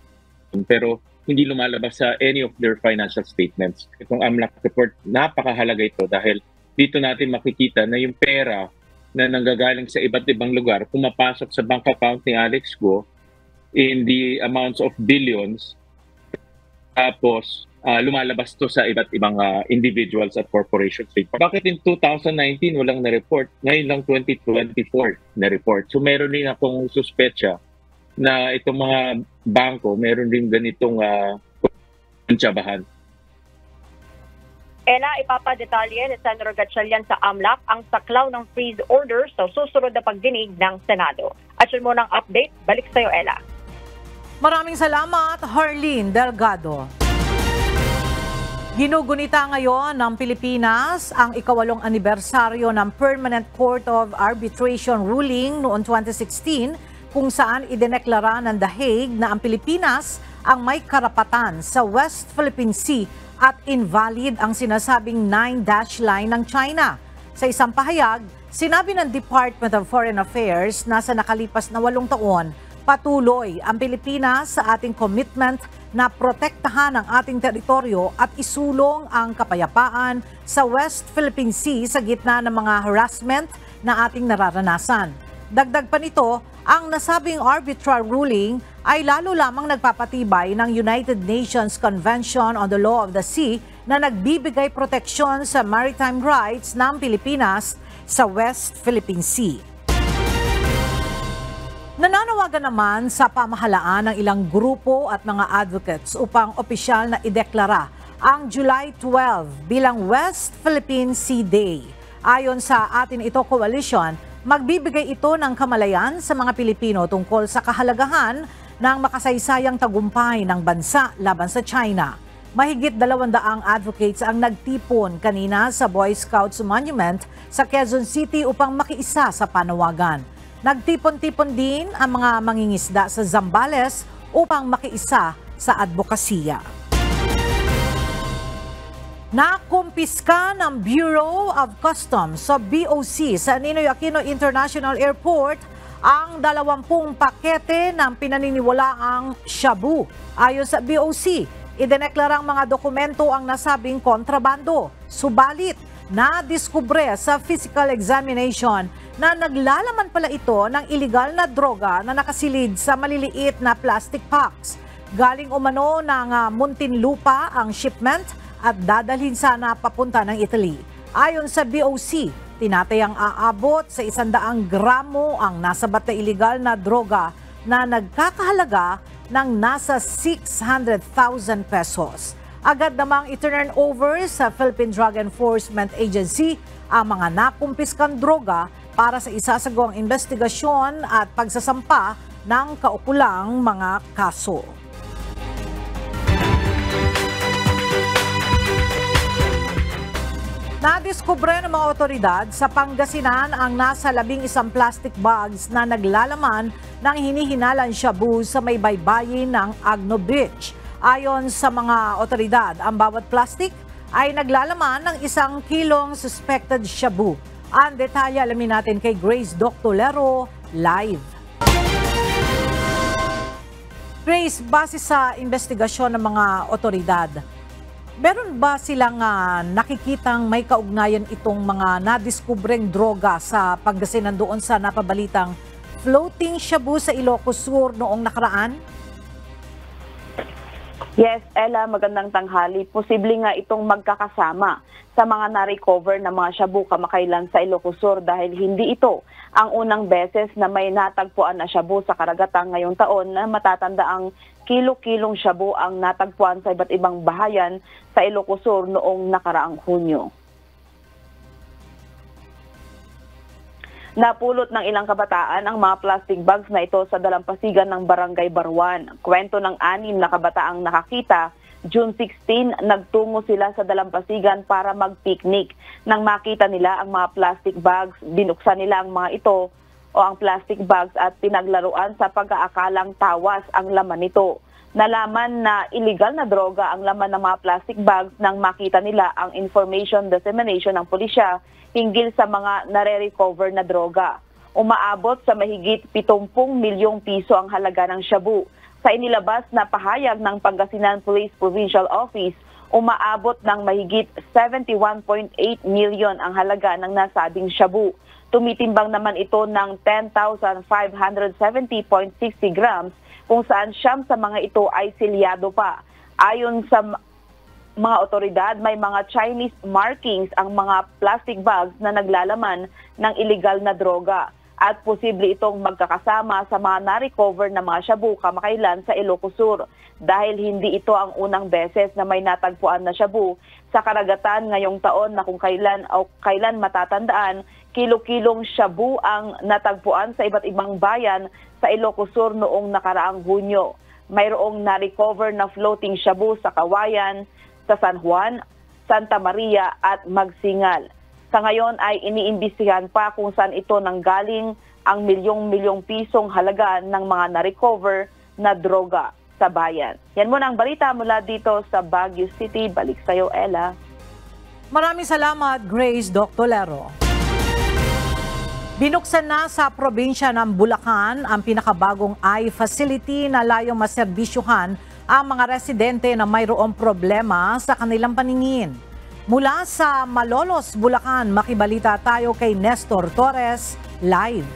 pero hindi lumalabas sa any of their financial statements. Itong AMLAC report, napakahalaga ito dahil dito natin makikita na yung pera na nanggagaling sa iba't ibang lugar, pumapasok sa bank account ni Alex Guo in the amounts of billions, tapos lumalabas to sa iba't ibang individuals at corporations. Bakit in 2019 walang na-report? Ngayon lang 2024 na-report. So meron din akong suspetsa na itong mga bangko, meron din ganitong kuntsabahan. Ela, ipapadetalye ni Senator Gatchalian sa AMLAC ang saklaw ng freeze order sa susunod na pagdinig ng Senado. At yun muna ang update. Balik sa'yo, Ela. Maraming salamat, Harleen Delgado. Ginugunita ngayon ng Pilipinas ang ika-8 anibersaryo ng Permanent Court of Arbitration ruling noong 2016 kung saan idineklara ng The Hague na ang Pilipinas ang may karapatan sa West Philippine Sea at invalid ang sinasabing 9-dash line ng China. Sa isang pahayag, sinabi ng Department of Foreign Affairs na sa nakalipas na 8 taon, patuloy ang Pilipinas sa ating commitment na protektahan ang ating teritoryo at isulong ang kapayapaan sa West Philippine Sea sa gitna ng mga harassment na ating nararanasan. Dagdag pa nito, ang nasabing arbitral ruling ay lalo lamang nagpapatibay ng United Nations Convention on the Law of the Sea na nagbibigay proteksyon sa maritime rights ng Pilipinas sa West Philippine Sea. Nananawagan naman sa pamahalaan ng ilang grupo at mga advocates upang opisyal na ideklara ang July 12 bilang West Philippine Sea Day. Ayon sa Atin Ito Coalition, magbibigay ito ng kamalayan sa mga Pilipino tungkol sa kahalagahan ng makasaysayang tagumpay ng bansa laban sa China. Mahigit 200 advocates ang nagtipon kanina sa Boy Scouts Monument sa Quezon City upang makiisa sa panawagan. Nagtipon-tipon din ang mga mangingisda sa Zambales upang makiisa sa advokasya. Nakumpiska ng Bureau of Customs sa BOC sa Ninoy Aquino International Airport ang 20 pakete ng pinaniniwalaang shabu. Ayon sa BOC, idineklarang mga dokumento ang nasabing kontrabando. Subalit, nadiskubre sa physical examination na naglalaman pala ito ng iligal na droga na nakasilid sa maliliit na plastic packs. Galing umano ng Muntinlupa ang shipment at dadalhin sana papunta ng Italy. Ayon sa BOC, tinatayang aabot sa 100 gramo ang nasabat na iligal na droga na nagkakahalaga ng nasa 600,000 pesos. Agad namang i-turn over sa Philippine Drug Enforcement Agency ang mga nakumpiskang droga para sa isasagawang investigasyon at pagsasampa ng kaukulang mga kaso. Nadiskubre ng mga otoridad sa Pangasinan ang nasa 11 plastic bags na naglalaman ng hinihinalang shabu sa may baybayin ng Agno Beach. Ayon sa mga otoridad, ang bawat plastic ay naglalaman ng 1 kilong suspected shabu. Ang detalye alamin natin kay Grace Doctolero live. Grace, base sa investigasyon ng mga otoridad, meron ba silang nakikitang may kaugnayan itong mga nadiskubreng droga sa Pangasinan doon sa napabalitang floating shabu sa Ilocos Sur noong nakaraan? Yes, Ella, magandang tanghali. Posible nga itong magkakasama sa mga na-recover na mga shabu kamakailan sa Ilocos Sur dahil hindi ito ang unang beses na may natagpuan na shabu sa karagatan ngayong taon na matatanda ang kilo-kilong shabu ang natagpuan sa iba't ibang bahayan sa Ilocos Sur noong nakaraang Hunyo. Napulot ng ilang kabataan ang mga plastic bags na ito sa dalampasigan ng Barangay Baruan. Kwento ng 6 na kabataang nakakita, June 16, nagtungo sila sa dalampasigan para mag-picnic. Nang makita nila ang mga plastic bags, binuksan nila ang mga ito o ang plastic bags at pinaglaruan sa pag-aakalang tawas ang laman nito. Nalaman na illegal na droga ang laman ng mga plastic bags nang makita nila ang information dissemination ng pulisya hinggil sa mga nare-recover na droga. Umaabot sa mahigit 70 milyong piso ang halaga ng shabu. Sa inilabas na pahayag ng Pangasinan Police Provincial Office, umaabot ng mahigit 71.8 million ang halaga ng nasabing shabu. Tumitimbang naman ito ng 10,570.60 grams kung saan siyam sa mga ito ay silyado pa. Ayon sa mga otoridad, may mga Chinese markings ang mga plastic bags na naglalaman ng illegal na droga. At posible itong magkakasama sa mga na-recover na mga shabu kamakailan sa Ilocos Sur dahil hindi ito ang unang beses na may natagpuan na shabu sa karagatan ngayong taon na kung kailan matatandaan, kilo-kilong shabu ang natagpuan sa iba't ibang bayan sa Ilocos Sur noong nakaraang Hunyo. Mayroong na-recover na floating shabu sa Kawayan, sa San Juan, Santa Maria at Magsingal. Sa ngayon ay iniimbestigahan pa kung saan ito nanggaling ang milyong-milyong pisong halaga ng mga na-recover na droga sa bayan. Yan muna ang balita mula dito sa Baguio City. Balik sa'yo, Ella. Maraming salamat, Grace Doctolero. Binuksan na sa probinsya ng Bulacan ang pinakabagong eye facility na layong maserbisyuhan ang mga residente na mayroong problema sa kanilang paningin. Mula sa Malolos, Bulacan, makibalita tayo kay Nestor Torres, live.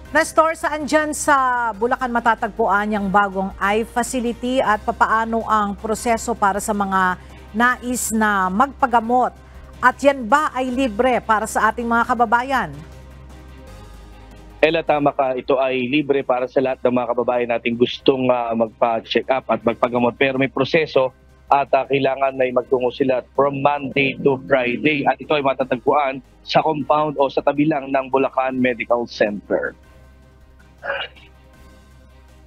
Nestor, saan dyan sa Bulacan matatagpuan yung bagong eye facility at papaano ang proseso para sa mga nais na magpagamot? At yan ba ay libre para sa ating mga kababayan? Ella, tama ka. Ito ay libre para sa lahat ng mga kababayan nating gustong magpa-check up at magpagamot. Pero may proseso at kailangan na magtungo sila from Monday to Friday. At ito ay matatagpuan sa compound o sa tabi lang ng Bulacan Medical Center.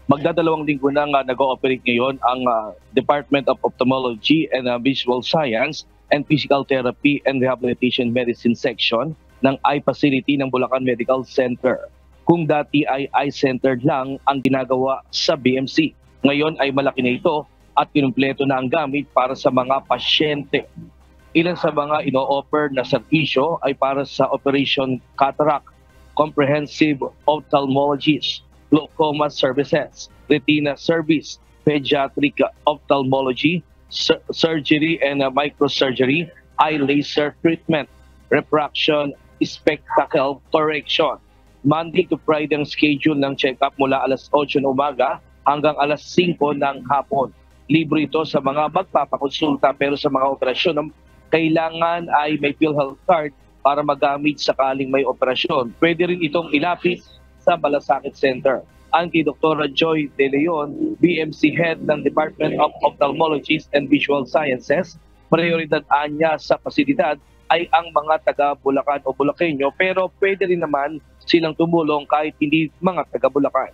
Magdadalawang linggo nang nag-ooperate ngayon ang Department of Ophthalmology and Visual Science and Physical Therapy and Rehabilitation Medicine Section ng eye facility ng Bulacan Medical Center. Kung dati ay eye-centered lang ang ginagawa sa BMC, ngayon ay malaki na ito at kinumpleto na ang gamit para sa mga pasyente. Ilan sa mga ino-offer na serbisyo ay para sa Operation Cataract, Comprehensive Ophthalmologist, Glaucoma Services, Retina Service, Pediatric Ophthalmology, Surgery and Microsurgery, Eye Laser Treatment, Refraction, Spectacle Correction. Monday to Friday ang schedule ng check-up mula alas 8 ng umaga hanggang alas 5 ng hapon. Libre ito sa mga magpapakonsulta pero sa mga operasyon kailangan ay may PhilHealth card para magamit sakaling may operasyon. Pwede rin itong ilapit sa Malasakit Center. Ang kay Dr. Joy De Leon, BMC Head ng Department of Ophthalmology and Visual Sciences, prioridad niya sa pasilidad ay ang mga taga Bulacan o Bulakenyo pero pwede rin naman silang tumulong kahit hindi mga taga Bulacan.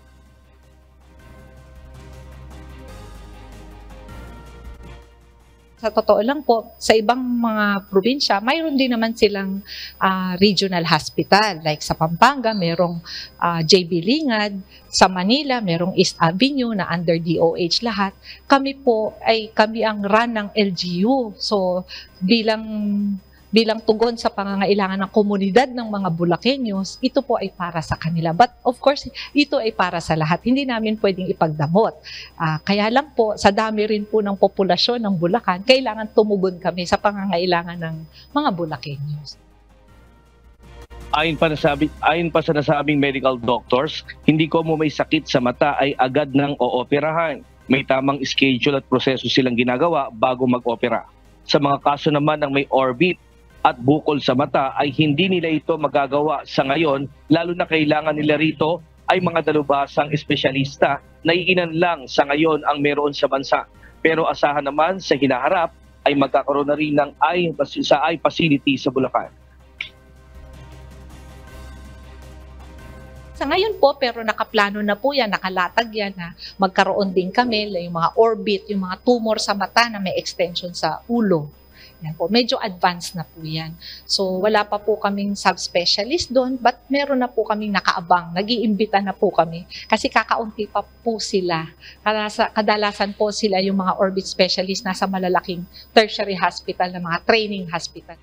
Sa totoo lang po, sa ibang mga probinsya, mayroon din naman silang regional hospital. Like sa Pampanga, merong JB Lingad. Sa Manila, merong East Avenue na under DOH lahat. Kami ang run ng LGU. So, bilang tugon sa pangangailangan ng komunidad ng mga Bulakenyos, ito po ay para sa kanila. But of course, ito ay para sa lahat. Hindi namin pwedeng ipagdamot. Kaya lang po, sa dami rin po ng populasyon ng Bulacan, kailangan tumugon kami sa pangangailangan ng mga Bulakenyos. Ayon pa sa nasabing medical doctors, hindi ko mo may sakit sa mata ay agad nang ooperahan. May tamang schedule at proseso silang ginagawa bago mag-opera. Sa mga kaso naman ng may orbit at bukol sa mata ay hindi nila ito magagawa sa ngayon, lalo na kailangan nila rito ay mga dalubhasang espesyalista na iilan lang sa ngayon ang meron sa bansa. Pero asahan naman sa hinaharap ay magkakaroon na rin ng eye facility sa Bulacan. Sa ngayon po, pero nakaplano na po yan, nakalatag yan na magkaroon din kami, yung mga orbit, yung mga tumor sa mata na may extension sa ulo. Yan po, medyo advanced na po yan. So wala pa po kaming subspecialist doon, but meron na po kaming nakaabang, nag-iimbita na po kami kasi kakaunti pa po sila. Kadalasan po sila yung mga orbit specialist nasa malalaking tertiary hospital na mga training hospital.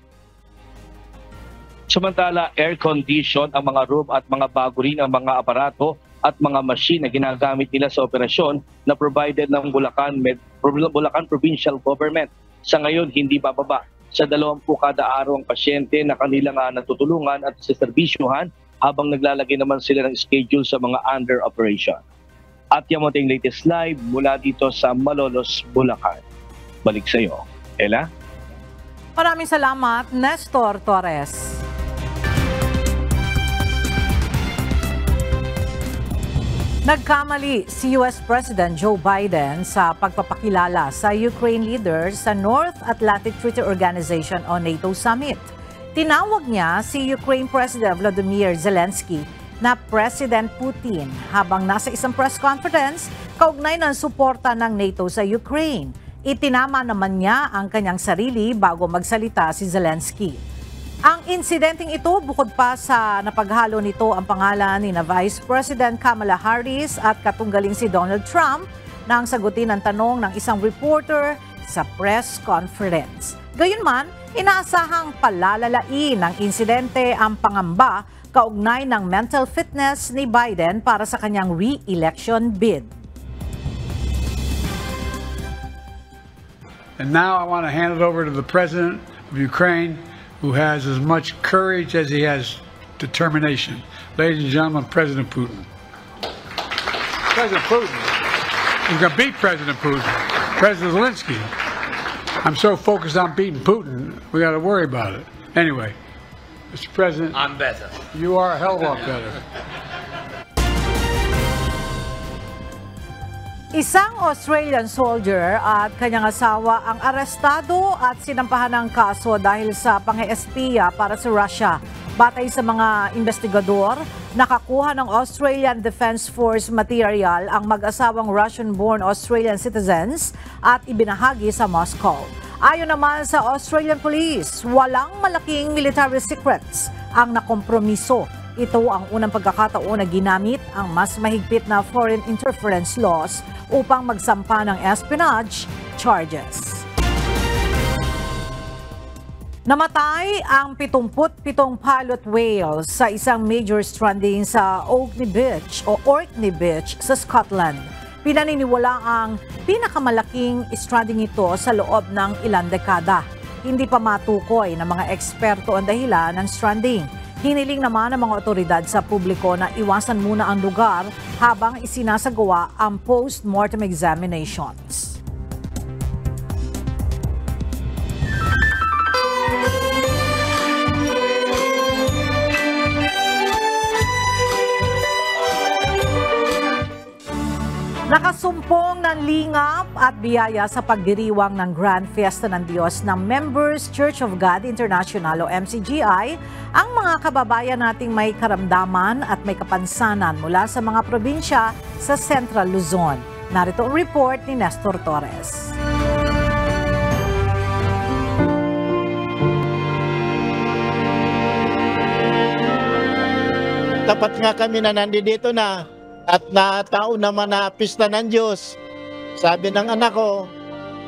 Samantala, air condition ang mga room at mga bago rin ang mga aparato at mga machine na ginagamit nila sa operasyon na provided ng Bulacan Provincial Government. Sa ngayon, hindi bababa sa 20 kada araw ang pasyente na kanilang natutulungan at siserbisyuhan habang naglalagay naman sila ng schedule sa mga under operation. At yung ating latest live mula dito sa Malolos, Bulacan. Balik sa iyo, Ella. Maraming salamat, Nestor Torres. Nagkamali si US President Joe Biden sa pagpapakilala sa Ukraine leaders sa North Atlantic Treaty Organization o NATO Summit. Tinawag niya si Ukraine President Volodymyr Zelensky na President Putin habang nasa isang press conference kaugnay ng suporta ng NATO sa Ukraine. Itinama naman niya ang kanyang sarili bago magsalita si Zelensky. Ang insidenteng ito, bukod pa sa napaghalo nito ang pangalan ni Vice President Kamala Harris at katunggaling si Donald Trump nang sagutin ang tanong ng isang reporter sa press conference. Gayunman, inaasahang palalalain ng insidente ang pangamba kaugnay ng mental fitness ni Biden para sa kanyang re-election bid. And now I want to hand it over to the President of Ukraine, who has as much courage as he has determination. Ladies and gentlemen, President Putin. President Putin. He's going to beat President Putin. President Zelensky. I'm so focused on beating Putin, we got to worry about it. Anyway, Mr. President. I'm better. You are a hell of a lot better. Isang Australian soldier at kanyang asawa ang arestado at sinampahan ng kaso dahil sa pang-espiya para sa Russia. Batay sa mga investigador, nakakuha ng Australian Defence Force material ang mag-asawang Russian-born Australian citizens at ibinahagi sa Moscow. Ayon naman sa Australian Police, walang malaking military secrets ang nakompromiso. Ito ang unang pagkakataon na ginamit ang mas mahigpit na foreign interference laws upang magsampa ng espionage charges. Namatay ang 77 pilot whales sa isang major stranding sa Orkney Beach sa Scotland. Pinaniniwala ang pinakamalaking stranding ito sa loob ng ilang dekada. Hindi pa matukoy ng mga eksperto ang dahilan ng stranding. Hiniling naman ng mga otoridad sa publiko na iwasan muna ang lugar habang isinasagawa ang post-mortem examinations. Nakasumpong ng lingap at biyaya sa pagdiriwang ng Grand Fiesta ng Diyos ng Members Church of God International o MCGI ang mga kababayan nating may karamdaman at may kapansanan mula sa mga probinsya sa Central Luzon. Narito ang report ni Nestor Torres. Tapat nga kami na nandito na at natao naman na pista ng Diyos. Sabi ng anak ko,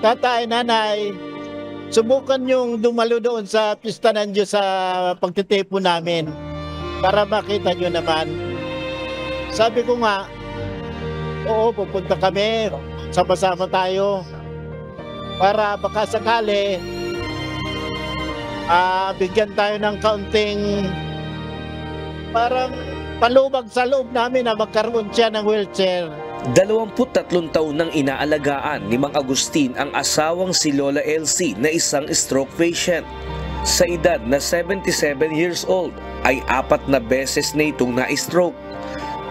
tatay, nanay, subukan yung dumalo doon sa pista ng Diyos sa pagtitipo namin para makita nyo naman. Sabi ko nga, oo, pupunta kami, sama-sama tayo para baka sakali bigyan tayo ng kaunting parang palubag sa loob namin na magkaroon siya ng wheelchair. 23 taon nang inaalagaan ni Mang Agustin ang asawang si Lola Elsie na isang stroke patient. Sa edad na 77 years old ay 4 na beses na itong na-stroke.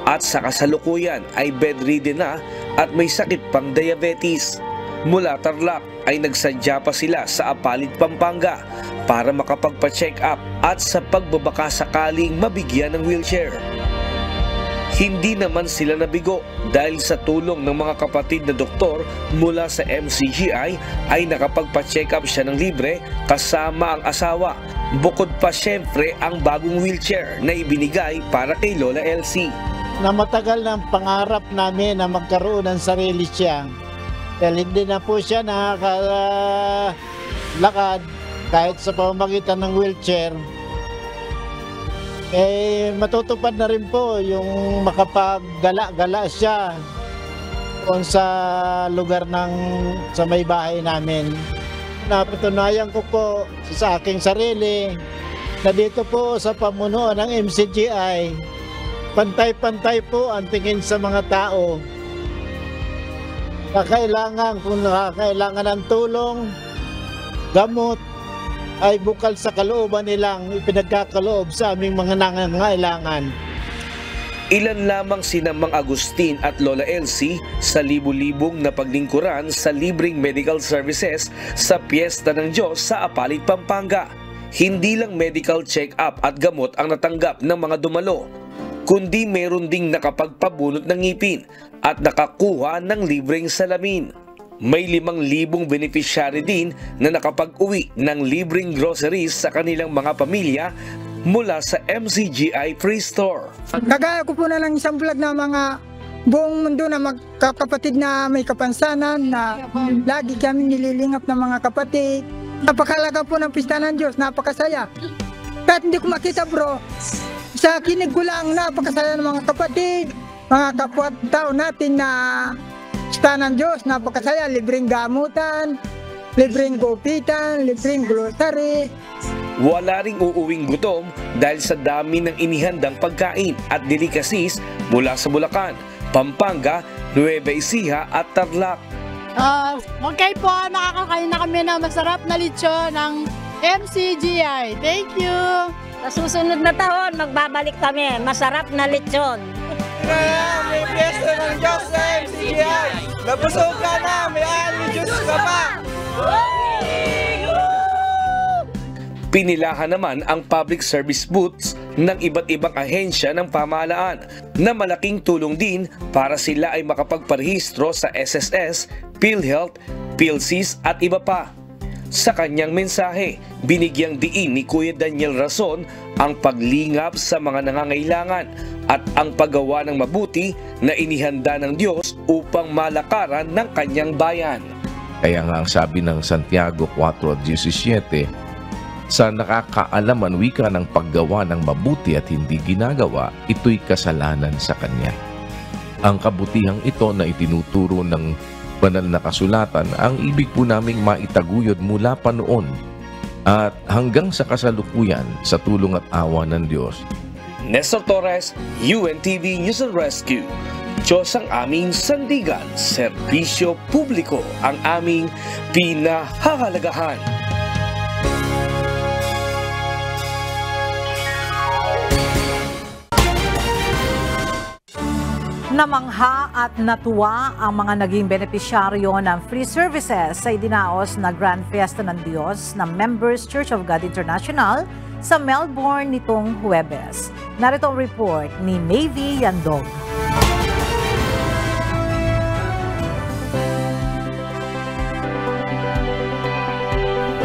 At sa kasalukuyan ay bedridden na at may sakit pang diabetes. Mula Tarlac ay nagsadya pa sila sa Apalit, Pampanga para makapagpa-check up at sa pagbabaka sakaling mabigyan ng wheelchair. Hindi naman sila nabigo dahil sa tulong ng mga kapatid na doktor mula sa MCGI ay nakapagpa-check up siya ng libre kasama ang asawa. Bukod pa syempre ang bagong wheelchair na ibinigay para kay Lola Elsie. Na matagal ng pangarap namin na magkaroon ng sarili siya. Dahil hindi na po siya nakakalakad kahit sa pamamagitan ng wheelchair. Matutupad na rin po yung makapag-gala-gala siya kung sa lugar sa may bahay namin. Napatunayan ko po sa aking sarili na dito po sa pamunuan ng MCGI, pantay-pantay po ang tingin sa mga tao na kung nakakailangan ng tulong, gamot, ay bukal sa kalooban nilang ipinagkakaloob sa aming mga nangangailangan. Ilan lamang sina Mang Agustin at Lola Elsie sa libu-libong na paglingkuran sa libreng medical services sa Piyesta ng Diyos sa Apalit, Pampanga. Hindi lang medical check-up at gamot ang natanggap ng mga dumalo, kundi meron ding nakapagpabunot ng ngipin at nakakuha ng libreng salamin. May 5,000 beneficiary din na nakapag-uwi ng libreng groceries sa kanilang mga pamilya mula sa MCGI Free Store. Kagaya ko po na lang isang vlog na mga buong mundo na magkakapatid na may kapansanan na lagi kami nililingap ng mga kapatid. Napakalaga po ng Pista ng Diyos, napakasaya. Kahit hindi ko makita bro, sa kinig ko lang napakasaya ng mga kapatid, mga kapwa-tao natin na Pista ng Diyos, napakasaya, libreng gamutan, libreng gupitan, libreng grocery. Wala ring uuwing gutom dahil sa dami ng inihandang pagkain at delicacies mula sa Bulacan, Pampanga, Nueva Ecija at Tarlac. Okay po, nakakakain na kami ng masarap na lechon ng MCGI. Thank you! Sa susunod na taon, magbabalik kami. Masarap na lechon. May Piyesta ng Diyos sa MCGI. Nabusog ka na, may ani Diyos ka pa. Pinilahan naman ang public service booths ng iba't ibang ahensya ng pamahalaan na malaking tulong din para sila ay makapagparehistro sa SSS, PhilHealth, PhilSys at iba pa. Sa kanyang mensahe, binigyang diin ni Kuya Daniel Rason ang paglingap sa mga nangangailangan at ang paggawa ng mabuti na inihanda ng Diyos upang malakaran ng kanyang bayan. Kaya nga ang sabi ng Santiago 4:17, sa nakakaalaman wika ng paggawa ng mabuti at hindi ginagawa, ito'y kasalanan sa kanya. Ang kabutihang ito na itinuturo ng banal na kasulatan ang ibig po naming maitaguyod mula pa noon at hanggang sa kasalukuyan sa tulong at awa ng Diyos. Nestor Torres, UNTV News and Rescue. Diyos ang aming sandigan, serbisyo publiko ang aming pinahahalagahan. Namangha at natuwa ang mga naging benepisyaryo ng free services sa idinaos na Grand Fiesta ng Diyos ng Members Church of God International sa Melbourne nitong Huwebes. Narito ang report ni Navy Yandog.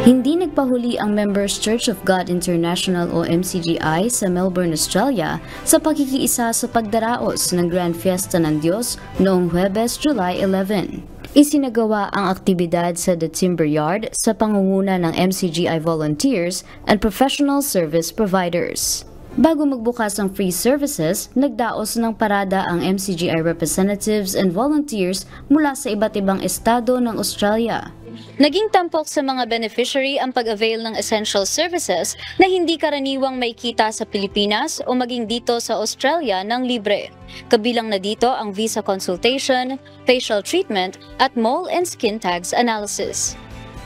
Hindi nagpahuli ang Members Church of God International o MCGI sa Melbourne, Australia sa pakikiisa sa pagdaraos ng Grand Fiesta ng Diyos noong Huwebes, July 11. Isinagawa ang aktibidad sa The Timber Yard sa pangunguna ng MCGI volunteers and professional service providers. Bago magbukas ang free services, nagdaos ng parada ang MCGI representatives and volunteers mula sa iba't ibang estado ng Australia. Naging tampok sa mga beneficiary ang pag-avail ng essential services na hindi karaniwang maikita sa Pilipinas o maging dito sa Australia ng libre. Kabilang na dito ang visa consultation, facial treatment at mole and skin tags analysis.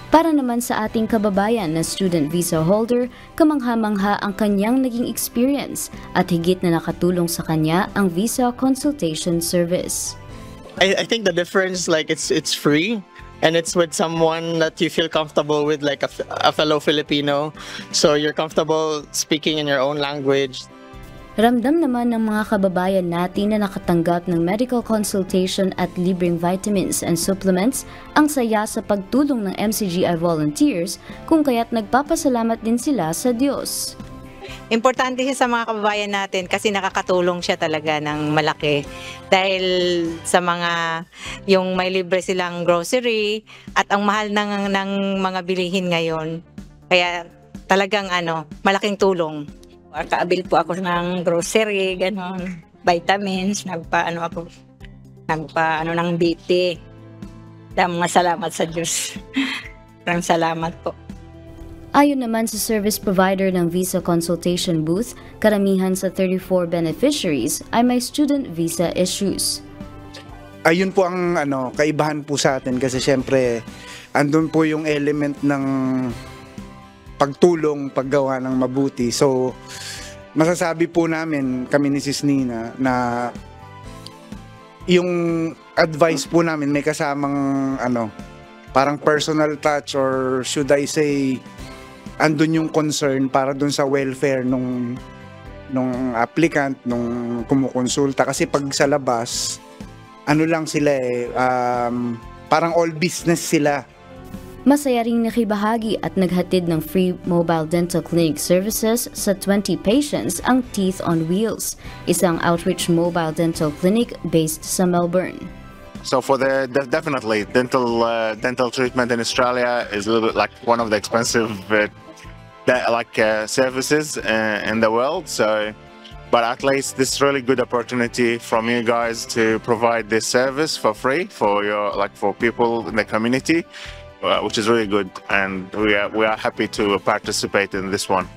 Para naman sa ating kababayan na student visa holder, kamangha-mangha ang kanyang naging experience at higit na nakatulong sa kanya ang visa consultation service. I think the difference, like it's free and it's with someone that you feel comfortable with, like a fellow Filipino. So you're comfortable speaking in your own language. Ramdam naman ng mga kababayan natin na nakatanggap ng medical consultation at libreng vitamins and supplements ang saya sa pagtulong ng MCGI volunteers, kung kaya't nagpapasalamat din sila sa Diyos. Importante siya sa mga kababayan natin kasi nakakatulong siya talaga ng malaki. Dahil sa mga, yung may libre silang grocery at ang mahal ng mga bilihin ngayon. Kaya talagang malaking tulong. Kaabil po ako ng grocery, ganon, vitamins, nagpaano ng BP. Mga salamat sa Diyos. Maraming salamat po. Ayon naman sa service provider ng visa consultation booth, karamihan sa 34 beneficiaries ay may student visa issues. Ayun po ang kaibahan po sa atin kasi syempre andun po yung element ng pagtulong, paggawa ng mabuti. So, masasabi po namin, kami ni Sis Nina, na yung advice po namin may kasamang parang personal touch, or should I say, andun yung concern para dun sa welfare nung applicant, nung kumukonsulta. Kasi pag sa labas, lang sila parang all business sila. Masaya ring nakibahagi at naghatid ng free mobile dental clinic services sa 20 patients ang Teeth on Wheels, isang outreach mobile dental clinic based sa Melbourne. So for definitely dental treatment in Australia is a little bit like one of the expensive services in the world. So, but at least this is really good opportunity from you guys to provide this service for free for for people in the community. Which is really good, and we are happy to participate in this one.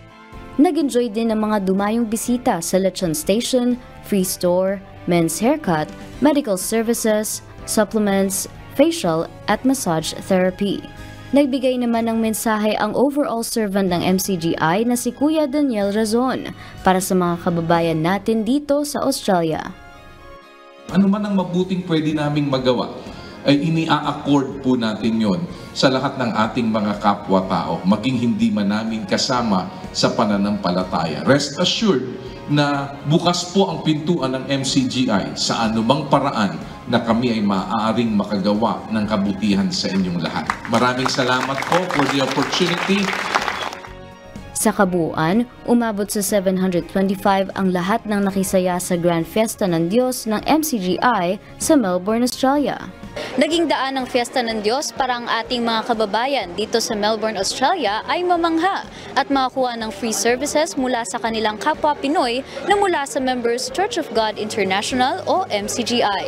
Nag-enjoy din ng mga dumayong bisita sa Lechon Station, free store, men's haircut, medical services, supplements, facial at massage therapy. Nagbigay naman ng mensahe ang overall servant ng MCGI na si Kuya Daniel Razon para sa mga kababayan natin dito sa Australia. Ano man ang mabuting pwede naming magawa, ay ini-accord po natin yon sa lahat ng ating mga kapwa-tao, maging hindi man namin kasama sa pananampalataya. Rest assured na bukas po ang pintuan ng MCGI sa anumang paraan na kami ay maaaring makagawa ng kabutihan sa inyong lahat. Maraming salamat po for the opportunity. Sa kabuuan, umabot sa 725 ang lahat ng nakisaya sa Grand Fiesta ng Diyos ng MCGI sa Melbourne, Australia. Naging daan ng Fiesta ng Diyos para ang ating mga kababayan dito sa Melbourne, Australia ay mamangha at makakuha ng free services mula sa kanilang kapwa Pinoy na mula sa members Church of God International o MCGI.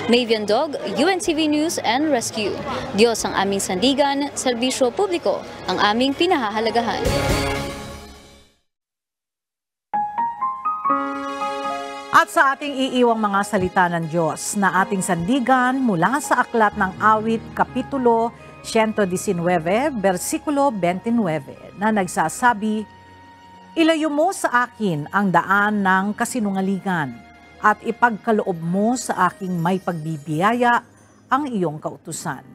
Mavian Dog, UNTV News and Rescue. Diyos ang aming sandigan, serbisyo publiko ang aming pinahahalagahan. At sa ating iiwang mga salita ng Diyos na ating sandigan mula sa aklat ng Awit, Kapitulo 119, versikulo 29 na nagsasabi, "Ilayo mo sa akin ang daan ng kasinungalingan at ipagkaloob mo sa aking may pagbibiyaya ang iyong kautusan."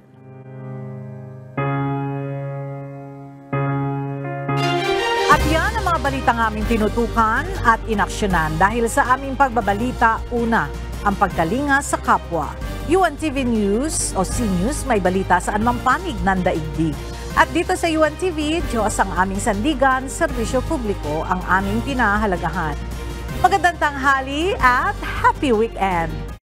At yan ang mga balitang aming tinutukan at inaksyonan dahil sa aming pagbabalita, una, ang pagkalinga sa kapwa. UNTV News o C-News may balita sa anumang panig ng daigdig. At dito sa UNTV, Diyos ang aming sandigan, serbisyo publiko ang aming pinahahalagahan. Magandang tanghali at happy weekend!